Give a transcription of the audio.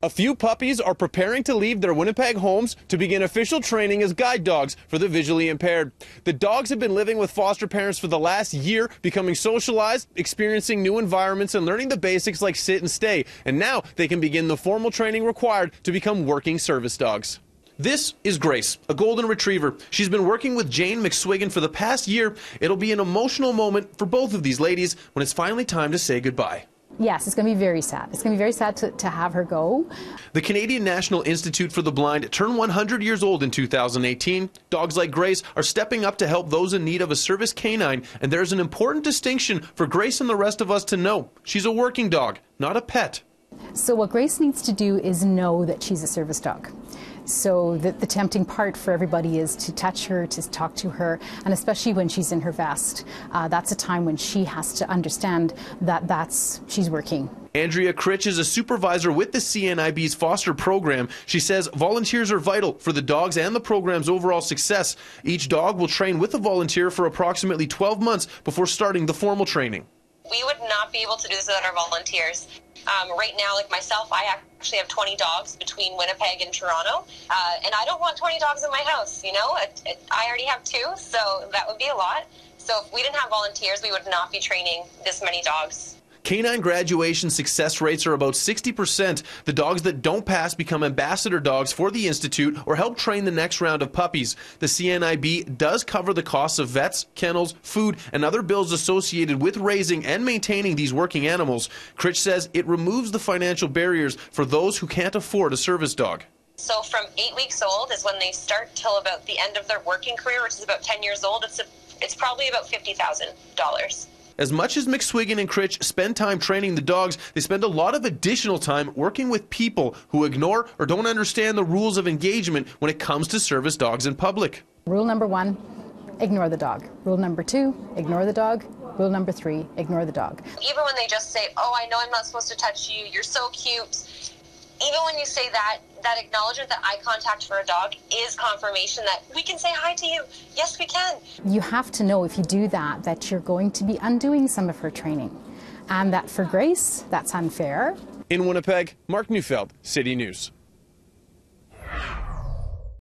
A few puppies are preparing to leave their Winnipeg homes to begin official training as guide dogs for the visually impaired. The dogs have been living with foster parents for the last year, becoming socialized, experiencing new environments, and learning the basics like sit and stay. And now they can begin the formal training required to become working service dogs. This is Grace, a golden retriever. She's been working with Jane McSwiggan for the past year. It'll be an emotional moment for both of these ladies when it's finally time to say goodbye. Yes, it's going to be very sad. It's going to be very sad to have her go. The Canadian National Institute for the Blind turned 100 years old in 2018. Dogs like Grace are stepping up to help those in need of a service canine, and there's an important distinction for Grace and the rest of us to know. She's a working dog, not a pet. So what Grace needs to do is know that she's a service dog. So the tempting part for everybody is to touch her, to talk to her, and especially when she's in her vest. That's a time when she has to understand that she's working. Andrea Critch is a supervisor with the CNIB's foster program. She says volunteers are vital for the dogs and the program's overall success. Each dog will train with a volunteer for approximately 12 months before starting the formal training. We would not be able to do this without our volunteers. Right now, like myself, I actually have 20 dogs between Winnipeg and Toronto, and I don't want 20 dogs in my house, you know? I already have 2, so that would be a lot. So if we didn't have volunteers, we would not be training this many dogs. Canine graduation success rates are about 60%. The dogs that don't pass become ambassador dogs for the Institute or help train the next round of puppies. The CNIB does cover the costs of vets, kennels, food, and other bills associated with raising and maintaining these working animals. Critch says it removes the financial barriers for those who can't afford a service dog. So from 8 weeks old is when they start till about the end of their working career, which is about 10 years old. It's probably about $50,000. As much as McSwiggan and Critch spend time training the dogs, they spend a lot of additional time working with people who ignore or don't understand the rules of engagement when it comes to service dogs in public. Rule number 1, ignore the dog. Rule number 2, ignore the dog. Rule number 3, ignore the dog. Even when they just say, oh, I know I'm not supposed to touch you, you're so cute. Even when you say that acknowledgement, that eye contact for a dog is confirmation that we can say hi to you. Yes, we can. You have to know if you do that you're going to be undoing some of her training. And that for Grace, that's unfair. In Winnipeg, Mark Neufeld, City News.